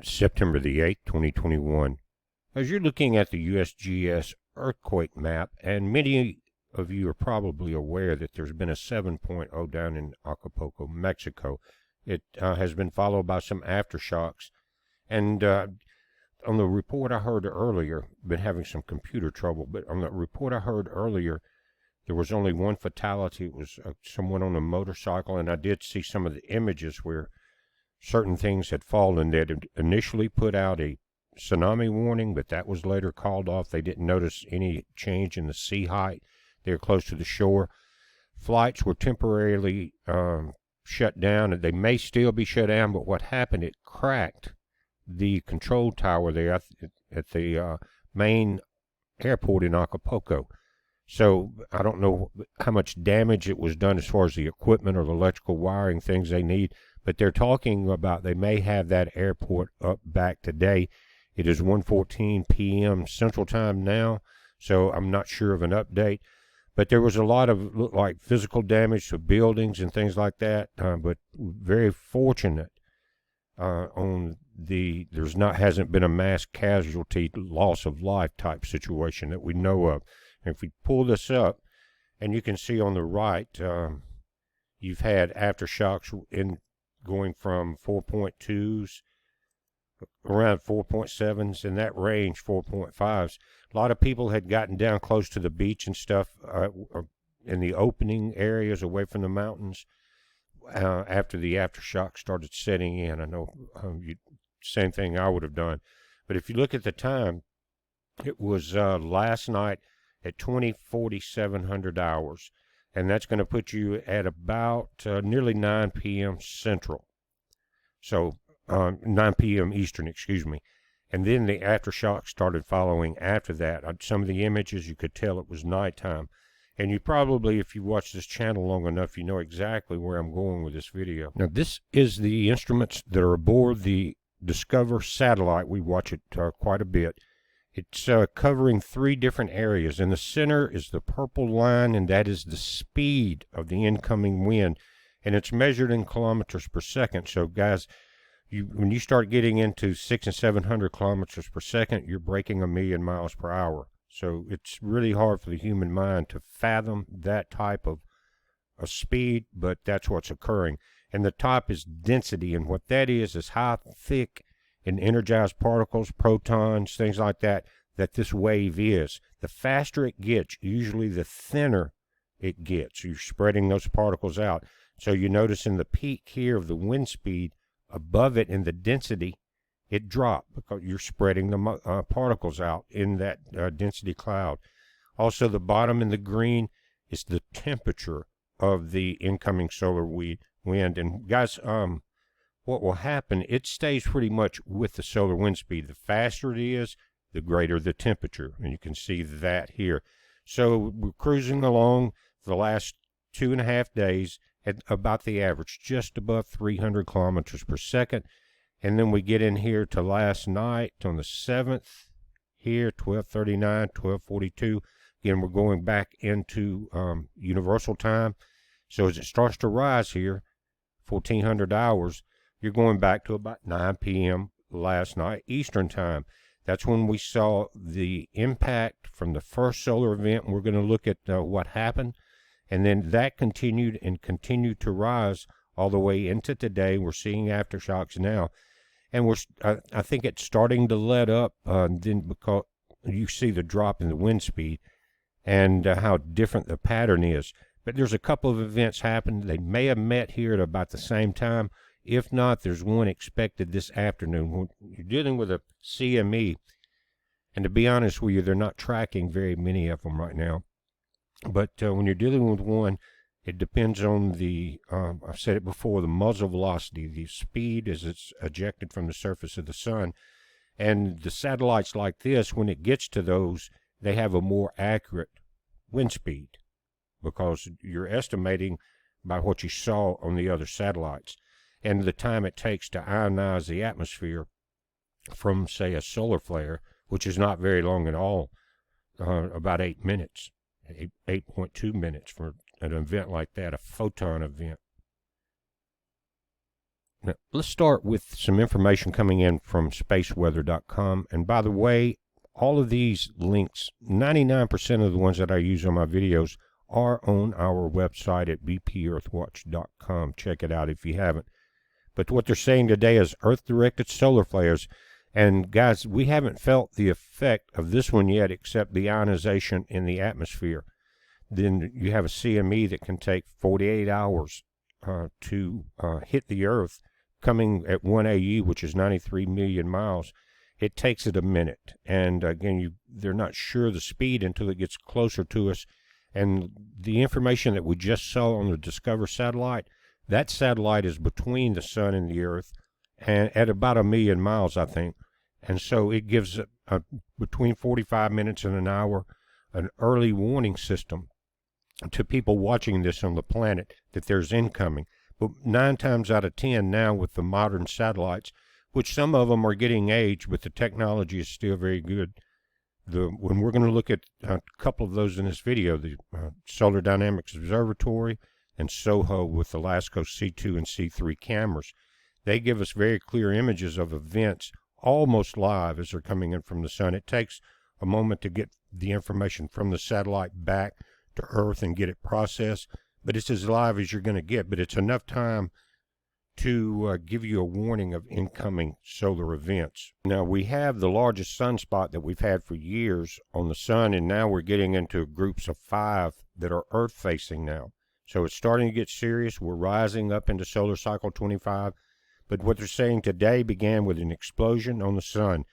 September the 8th, 2021. As you're looking at the USGS earthquake map, and many of you are probably aware that there's been a 7.0 down in Acapulco, Mexico. It has been followed by some aftershocks. And on the report I heard earlier, been having some computer trouble, but on the report I heard earlier, there was only one fatality. It was someone on a motorcycle, and I did see some of the images where certain things had fallen. They had initially put out a tsunami warning, but that was later called off. They didn't notice any change in the sea height. They were close to the shore. Flights were temporarily shut down, and they may still be shut down, but what happened, it cracked the control tower there at the main airport in Acapulco. So I don't know how much damage it was done as far as the equipment or the electrical wiring, things they need, but they're talking about they may have that airport up back today. It is 1:14 p.m. Central Time now, so I'm not sure of an update. But there was a lot of, looked like, physical damage to buildings and things like that, but very fortunate hasn't been a mass casualty, loss of life type situation that we know of. And if we pull this up, and you can see on the right, you've had aftershocks going from 4.2s, around 4.7s, in that range, 4.5s. A lot of people had gotten down close to the beach and stuff, in the opening areas away from the mountains, after the aftershock started setting in. I know same thing I would have done. But if you look at the time, it was last night at 20:47 hours, and that's going to put you at about nearly 9 p.m. Central. So 9 p.m. Eastern, excuse me. And then the aftershock started following after that. Some of the images, you could tell it was nighttime. And you probably, if you watch this channel long enough, you know exactly where I'm going with this video. Now, this is the instruments that are aboard the Discover satellite. We watch it quite a bit. It's covering 3 different areas. In the center is the purple line, and that is the speed of the incoming wind. And it's measured in kilometers per second. So, guys, when you start getting into 600 and 700 kilometers per second, you're breaking 1,000,000 miles per hour. So it's really hard for the human mind to fathom that type of speed, but that's what's occurring. And the top is density, and what that is how thick and energized particles, protons, things like that this wave is. The faster it gets, usually the thinner it gets. You're spreading those particles out. So you notice in the peak here of the wind speed, above it in the density, it dropped because you're spreading the particles out in that density cloud. Also, the bottom in the green is the temperature of the incoming solar wind. And guys, what will happen, it stays pretty much with the solar wind speed. The faster it is, the greater the temperature. And you can see that here. So we're cruising along the last 2.5 days at about the average, just above 300 kilometers per second. And then we get in here to last night on the 7th, here, 12:39, 12:42. Again, we're going back into universal time. So as it starts to rise here, 1400 hours, you're going back to about 9 p.m. last night, Eastern time. That's when we saw the impact from the first solar event. We're going to look at what happened. And then that continued to rise all the way into today. We're seeing aftershocks now. And I think it's starting to let up, then because you see the drop in the wind speed and how different the pattern is. But there's a couple of events happened. They may have met here at about the same time. If not, there's one expected this afternoon. When you're dealing with a CME, and to be honest with you, they're not tracking very many of them right now. But when you're dealing with one, it depends on the, I've said it before, the muzzle velocity, the speed as it's ejected from the surface of the sun. And the satellites like this, when it gets to those, they have a more accurate wind speed because you're estimating by what you saw on the other satellites. And the time it takes to ionize the atmosphere from, say, a solar flare, which is not very long at all, about 8 minutes, 8.2 minutes for an event like that, a photon event. Now, let's start with some information coming in from spaceweather.com. And by the way, all of these links, 99% of the ones that I use on my videos, are on our website at bpearthwatch.com. Check it out if you haven't. But what they're saying today is Earth-directed solar flares. And guys, we haven't felt the effect of this one yet except the ionization in the atmosphere. Then you have a CME that can take 48 hours to hit the Earth, coming at 1 AU, which is 93 million miles. It takes it a minute. And again, they're not sure the speed until it gets closer to us. And the information that we just saw on the Discover satellite, that satellite is between the sun and the Earth, and at about 1 million miles, I think. And so it gives between 45 minutes and an hour an early warning system to people watching this on the planet that there's incoming. But 9 times out of 10 now with the modern satellites, which some of them are getting aged, but the technology is still very good. When we're going to look at a couple of those in this video, the Solar Dynamics Observatory and SOHO with the LASCO C2 and C3 cameras, they give us very clear images of events almost live as they're coming in from the sun. It takes a moment to get the information from the satellite back to Earth and get it processed, but it's as live as you're going to get. But it's enough time to give you a warning of incoming solar events. Now, we have the largest sunspot that we've had for years on the sun, and now we're getting into groups of 5 that are Earth-facing now. So it's starting to get serious. We're rising up into solar cycle 25. But what they're saying today began with an explosion on the sun.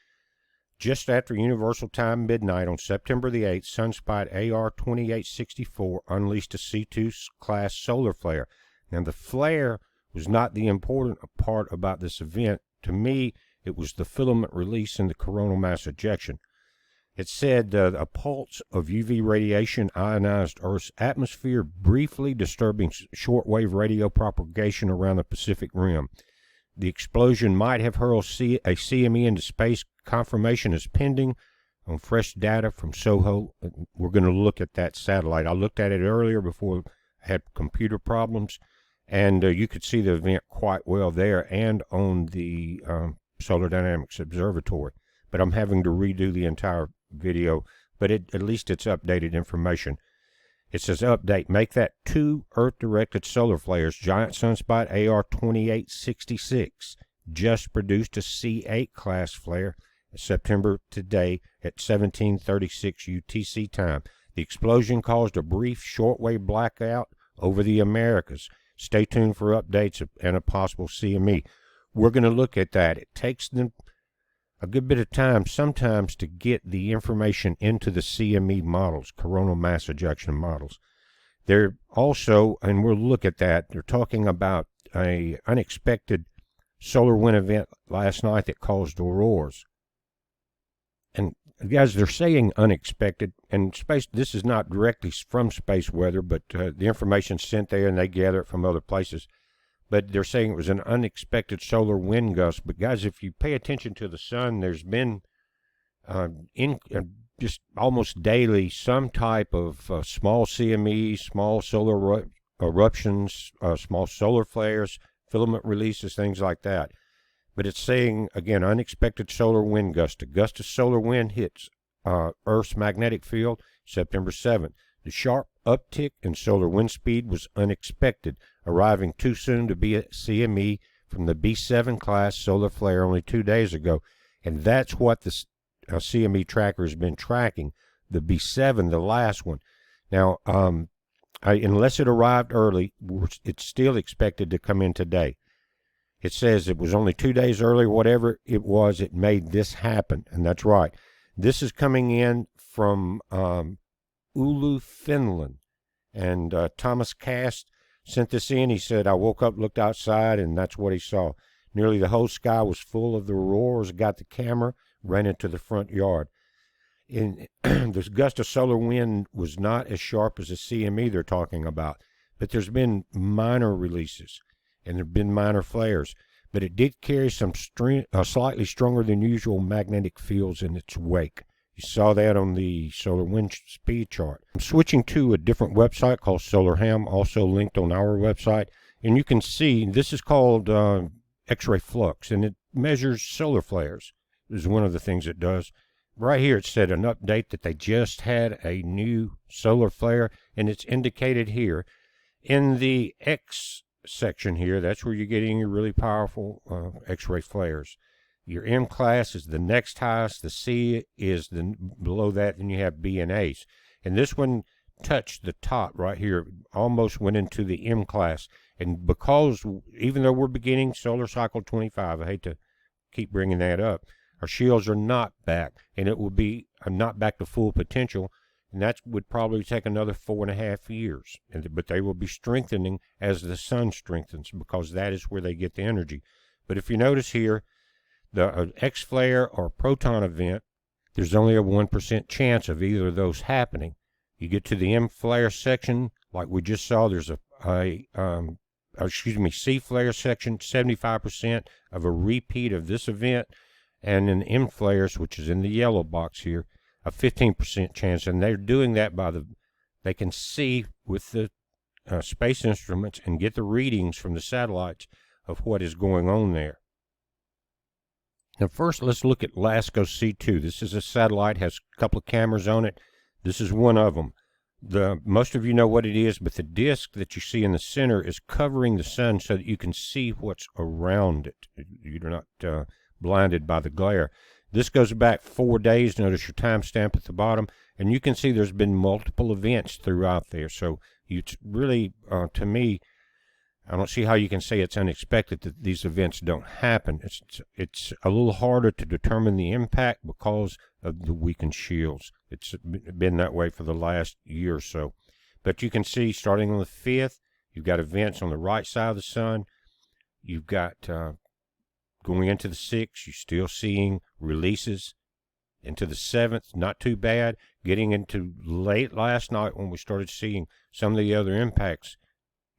Just after Universal Time midnight on September the 8th, Sunspot AR2864 unleashed a C2-class solar flare. Now, the flare was not the important part about this event. To me, it was the filament release in the coronal mass ejection. It said a pulse of UV radiation ionized Earth's atmosphere, briefly disturbing shortwave radio propagation around the Pacific Rim. The explosion might have hurled a CME into space. Confirmation is pending on fresh data from SOHO. We're going to look at that satellite. I looked at it earlier before I had computer problems, and you could see the event quite well there and on the Solar Dynamics Observatory. But I'm having to redo the entire video, but at least it's updated information. It says, update, make that 2 Earth-directed solar flares. Giant Sunspot AR2866 just produced a C8 class flare September today at 1736 UTC time. The explosion caused a brief shortwave blackout over the Americas. Stay tuned for updates and a possible CME. We're going to look at that. It takes them a good bit of time sometimes to get the information into the CME models, coronal mass ejection models. They're also, and we'll look at that, they're talking about an unexpected solar wind event last night that caused auroras. And guys, they're saying unexpected, and this is not directly from space weather, but the information's sent there and they gather it from other places. But they're saying it was an unexpected solar wind gust. But guys, if you pay attention to the sun, there's been just almost daily some type of small CME, small solar eruptions, small solar flares, filament releases, things like that. But it's saying, again, unexpected solar wind gust. A gust of solar wind hits Earth's magnetic field September 7th. The sharp uptick in solar wind speed was unexpected, arriving too soon to be a CME from the B7 class solar flare only 2 days ago. And that's what the CME tracker has been tracking, the B7, the last one. Now, unless it arrived early, it's still expected to come in today. It says it was only 2 days early, whatever it was, it made this happen. And that's right. This is coming in from Oulu, Finland. And Thomas Cast sent this in. He said, I woke up, looked outside, and that's what he saw. Nearly the whole sky was full of the auroras. Got the camera, ran into the front yard. This gust of solar wind was not as sharp as the CME they're talking about, but there's been minor releases, and there have been minor flares. But it did carry some slightly stronger than usual magnetic fields in its wake. You saw that on the solar wind speed chart. I'm switching to a different website called SolarHam, also linked on our website. And you can see this is called X-ray flux, and it measures solar flares. This is one of the things it does. Right here it said an update that they just had a new solar flare, and it's indicated here. In the X section here, that's where you're getting your really powerful X-ray flares. Your M class is the next highest. The C is below that. Then you have B and A's. And this one touched the top right here, almost went into the M class. And because, even though we're beginning solar cycle 25, I hate to keep bringing that up, our shields are not back, and it will be not back to full potential, and that would probably take another 4.5 years. But they will be strengthening as the sun strengthens, because that is where they get the energy. But if you notice here, the X flare or proton event, there's only a 1% chance of either of those happening. You get to the M flare section, like we just saw, there's C flare section, 75% of a repeat of this event, and in M flares, which is in the yellow box here, a 15% chance. And they're doing that they can see with the space instruments and get the readings from the satellites of what is going on there. Now first, let's look at LASCO C2. This is a satellite, has a couple of cameras on it. This is one of them. Most of you know what it is, but the disk that you see in the center is covering the sun so that you can see what's around it. You're not blinded by the glare. This goes back 4 days. Notice your timestamp at the bottom, and you can see there's been multiple events throughout there. So it's really, to me, I don't see how you can say it's unexpected that these events don't happen. It's a little harder to determine the impact because of the weakened shields. It's been that way for the last year or so. But you can see starting on the 5th, you've got events on the right side of the sun. You've got going into the 6th, you're still seeing releases. Into the 7th, not too bad. Getting into late last night when we started seeing some of the other impacts,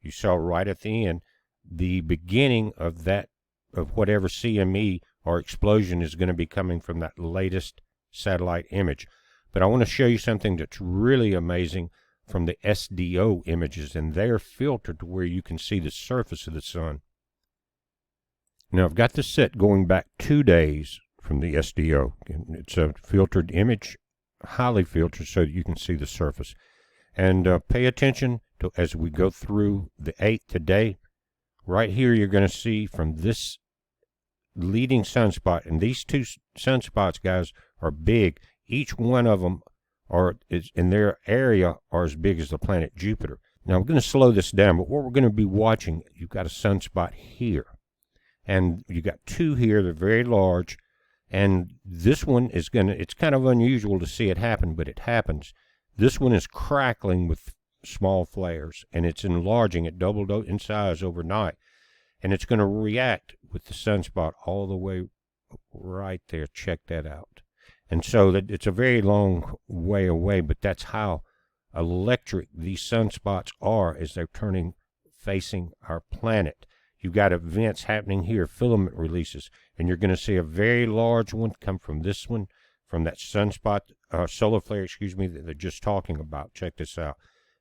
you saw right at the end, the beginning of whatever CME or explosion is going to be coming from that latest satellite image. But I want to show you something that's really amazing from the SDO images, and they're filtered to where you can see the surface of the sun. Now I've got this set going back 2 days from the SDO. It's a filtered image, highly filtered, so that you can see the surface. And pay attention to as we go through the 8th today. Right here you're going to see from this leading sunspot, and these two sunspots, guys, are big. Each one of them is in their area are as big as the planet Jupiter. Now I'm going to slow this down, but what we're going to be watching, you've got a sunspot here, and you got two here. They're very large, and this one is it's kind of unusual to see it happen, but it happens. This one is crackling with small flares, and it's enlarging. It doubled in size overnight, and it's going to react with the sunspot all the way right there. Check that out. And so that it's a very long way away, but that's how electric these sunspots are as they're turning facing our planet. You've got events happening here, filament releases, and you're going to see a very large one come from this one, from that sunspot, solar flare, that they're just talking about. Check this out.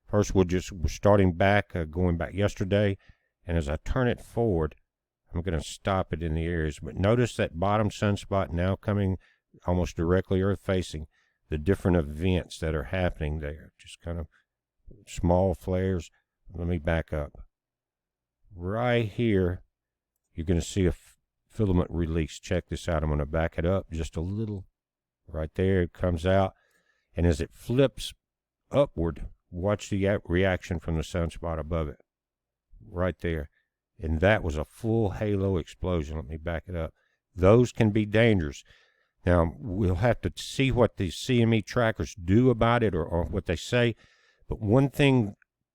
First, we're starting back, going back yesterday, and as I turn it forward, I'm going to stop it in the areas. But notice that bottom sunspot now coming almost directly Earth facing, the different events that are happening there. Just kind of small flares. Let me back up. Right here, you're going to see a filament release. Check this out. I'm going to back it up just a little. Right there, it comes out. And as it flips upward, watch the reaction from the sunspot above it. Right there. And that was a full halo explosion. Let me back it up. Those can be dangerous. Now, we'll have to see what these CME trackers do about it, or what they say. But one thing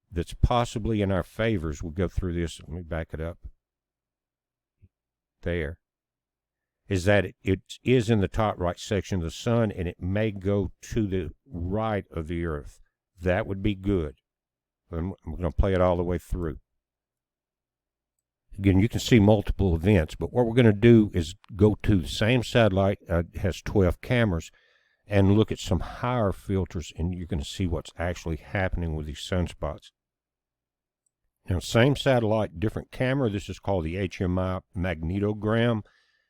that's possibly in our favor as we'll go through this, let me back it up, there, is that it is in the top right section of the sun, and it may go to the right of the Earth. That would be good. I'm going to play it all the way through. Again, you can see multiple events, but what we're going to do is go to the same satellite, has 12 cameras, and look at some higher filters, and you're going to see what's actually happening with these sunspots. Now, same satellite, different camera. This is called the HMI magnetogram,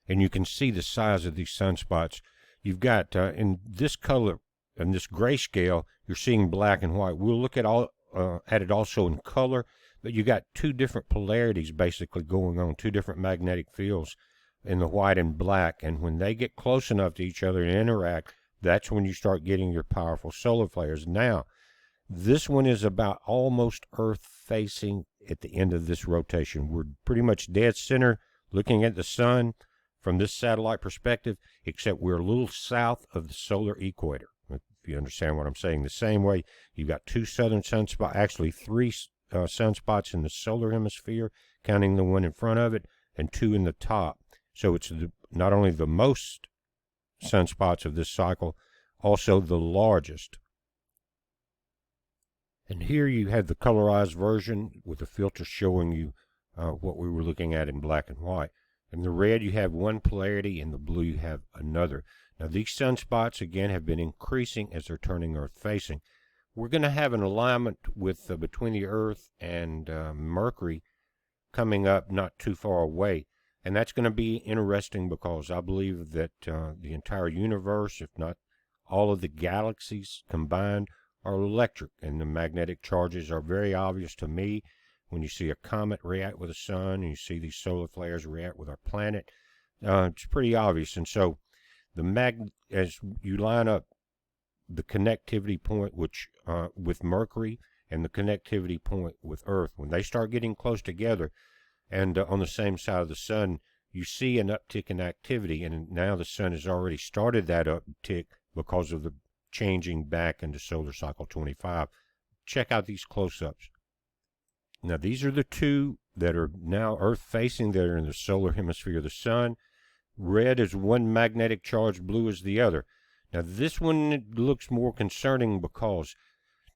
and you can see the size of these sunspots. You've got, in this color, in this grayscale, you're seeing black and white. We'll look at it also in color, but you got two different polarities basically going on, two different magnetic fields in the white and black. And when they get close enough to each other and interact, that's when you start getting your powerful solar flares. Now, this one is about almost Earth facing at the end of this rotation. We're pretty much dead center looking at the sun from this satellite perspective, except we're a little south of the solar equator, if you understand what I'm saying. The same way, you've got two southern sunspots, actually three sunspots in the solar hemisphere, counting the one in front of it, and two in the top. So it's not only the most sunspots of this cycle, also the largest. And here you have the colorized version with the filter showing you what we were looking at in black and white. In the red you have one polarity, in the blue you have another. Now these sunspots again have been increasing as they're turning Earth facing. We're going to have an alignment with between the Earth and Mercury coming up not too far away. And that's going to be interesting because I believe that the entire universe, if not all of the galaxies combined, are electric, and the magnetic charges are very obvious to me. When you see a comet react with the sun, and you see these solar flares react with our planet, it's pretty obvious. And so, as you line up the connectivity point, which with Mercury, and the connectivity point with Earth, when they start getting close together, and on the same side of the sun, you see an uptick in activity, and now the sun has already started that uptick because of the changing back into solar cycle 25. Check out these close-ups. Now these are the two that are now Earth facing, that are in the solar hemisphere of the sun. Red is one magnetic charge, blue is the other. Now this one looks more concerning because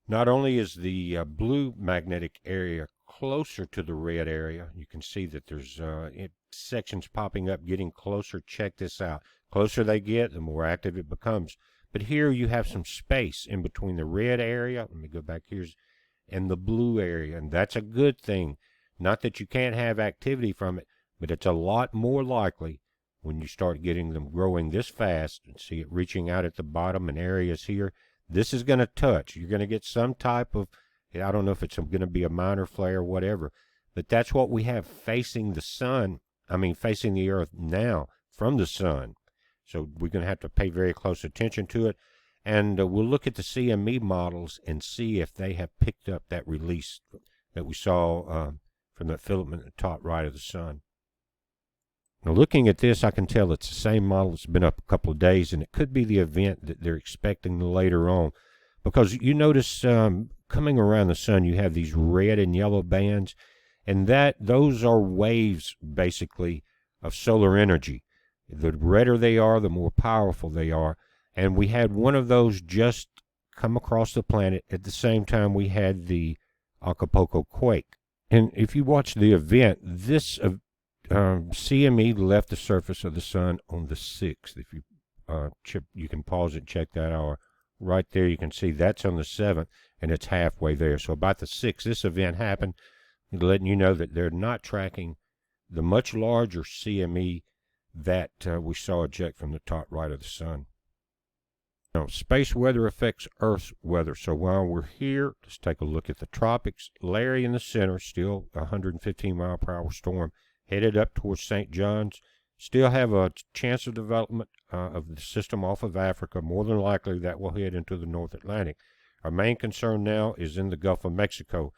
not only is the blue magnetic area closer to the red area, you can see that there's sections popping up getting closer. Check this out. Closer they get, the more active it becomes. But here you have some space in between the red area, let me go back here, and the blue area, and that's a good thing. Not that you can't have activity from it, but it's a lot more likely when you start getting them growing this fast, and see it reaching out at the bottom and areas here. This is going to touch. You're going to get some type of, I don't know if it's going to be a minor flare or whatever, but that's what we have facing the sun, facing the Earth now from the sun. So we're going to have to pay very close attention to it. And we'll look at the CME models and see if they have picked up that release that we saw from that filament at the top right of the sun. Now looking at this, I can tell it's the same model that's been up a couple of days, and it could be the event that they're expecting later on. Because you notice coming around the sun, you have these red and yellow bands, and those are waves, basically, of solar energy. The redder they are, the more powerful they are. And we had one of those just come across the planet at the same time we had the Acapulco quake. And if you watch the event, this CME left the surface of the sun on the 6th. If you can pause it and check that hour. Right there you can see that's on the 7th, and it's halfway there. So about the 6th, this event happened, letting you know that they're not tracking the much larger CME that we saw eject from the top right of the sun. Now, space weather affects Earth's weather. So while we're here, let's take a look at the tropics. Larry in the center, still a 115-mile-per-hour storm, headed up towards St. John's. Still have a chance of development of the system off of Africa. More than likely, that will head into the North Atlantic. Our main concern now is in the Gulf of Mexico.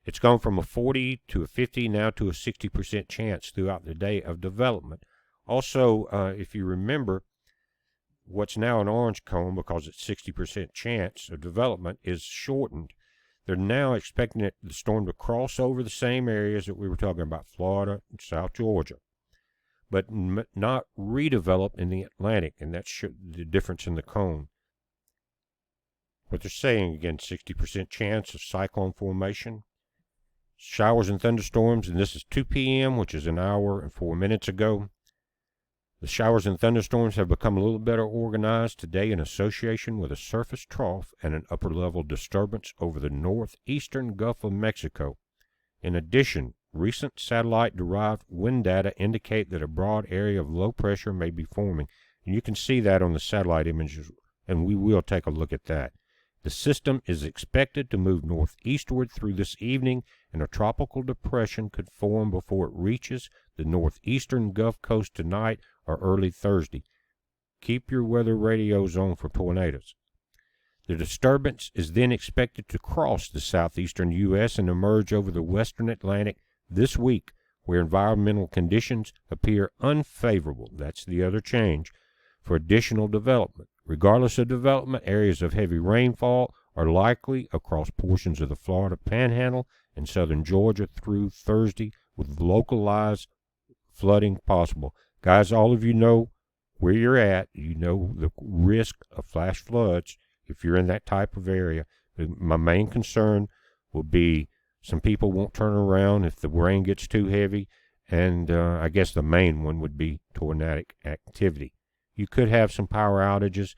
It's gone from a 40 to a 50, now to a 60% chance throughout the day of development. Also, if you remember, what's now an orange cone, because it's 60% chance of development, is shortened. They're now expecting the storm to cross over the same areas that we were talking about, Florida and South Georgia, but not redevelop in the Atlantic, and that's the difference in the cone. What they're saying, again, 60% chance of cyclone formation. Showers and thunderstorms, and this is 2 p.m., which is an hour and 4 minutes ago. The showers and thunderstorms have become a little better organized today in association with a surface trough and an upper-level disturbance over the northeastern Gulf of Mexico. In addition, recent satellite-derived wind data indicate that a broad area of low pressure may be forming. And you can see that on the satellite images, and we will take a look at that. The system is expected to move northeastward through this evening, and a tropical depression could form before it reaches the northeastern Gulf Coast tonight or early Thursday. Keep your weather radios on for tornadoes. The disturbance is then expected to cross the southeastern U.S. and emerge over the western Atlantic this week, where environmental conditions appear unfavorable. That's the other change for additional development. Regardless of development, areas of heavy rainfall are likely across portions of the Florida Panhandle and southern Georgia through Thursday, with localized flooding possible. Guys, all of you know where you're at. You know the risk of flash floods if you're in that type of area. My main concern will be some people won't turn around if the rain gets too heavy, and I guess the main one would be tornadic activity. You could have some power outages,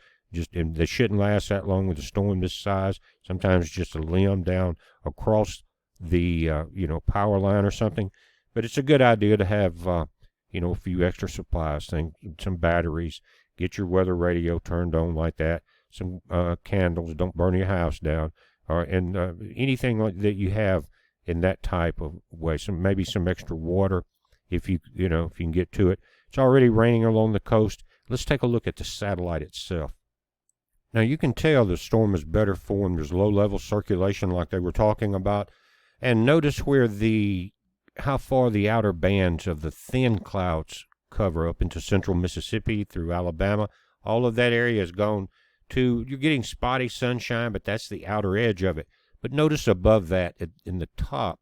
and they shouldn't last that long with a storm this size. Sometimes just a limb down across the power line or something. But it's a good idea to have a few extra supplies, some batteries. Get your weather radio turned on like that. Some candles. Don't burn your house down, and anything like that you have in that type of way. Maybe some extra water if you can get to it. It's already raining along the coast. Let's take a look at the satellite itself. Now you can tell the storm is better formed. There's low-level circulation like they were talking about. And notice how far the outer bands of the thin clouds cover up into central Mississippi through Alabama. All of that area has gone to, you're getting spotty sunshine, but that's the outer edge of it. But notice above that, in the top,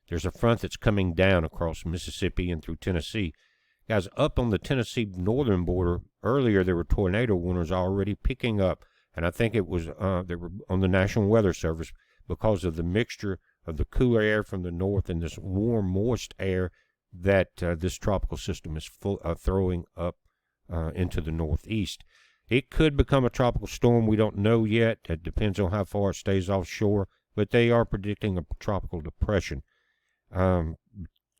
there's a front that's coming down across Mississippi and through Tennessee. Guys, up on the Tennessee northern border, earlier there were tornado warnings already picking up, and I think it was they were on the National Weather Service because of the mixture of the cooler air from the north and this warm, moist air that this tropical system is throwing up into the northeast. It could become a tropical storm. We don't know yet. It depends on how far it stays offshore, but they are predicting a tropical depression.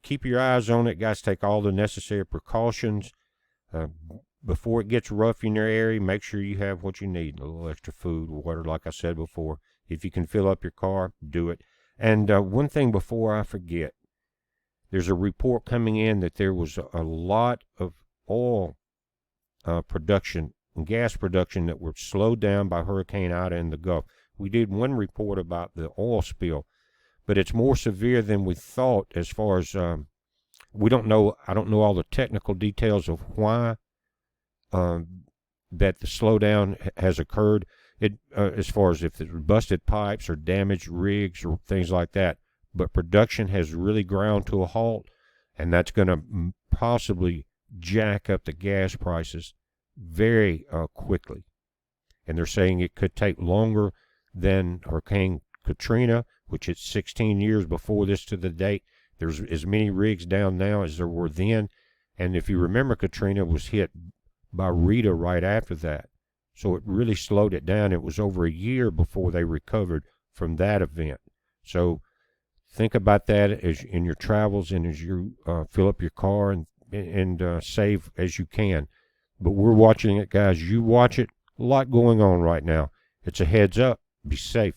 Keep your eyes on it, guys. Take all the necessary precautions. Before it gets rough in your area, make sure you have what you need. A little extra food, water, like I said before. If you can fill up your car, do it. And one thing before I forget, there's a report coming in that there was a lot of oil production and gas production that were slowed down by Hurricane Ida in the Gulf. We did one report about the oil spill, but it's more severe than we thought as far as we don't know. I don't know all the technical details of why that the slowdown has occurred. As far as if there's busted pipes or damaged rigs or things like that. But production has really ground to a halt, and that's going to possibly jack up the gas prices very quickly. And they're saying it could take longer than Hurricane Katrina, which is 16 years before this to the date. There's as many rigs down now as there were then. And if you remember, Katrina was hit by Rita right after that. So it really slowed it down. It was over a year before they recovered from that event. So think about that as in your travels and as you fill up your car and save as you can. But we're watching it, guys. You watch it. A lot going on right now. It's a heads up. Be safe.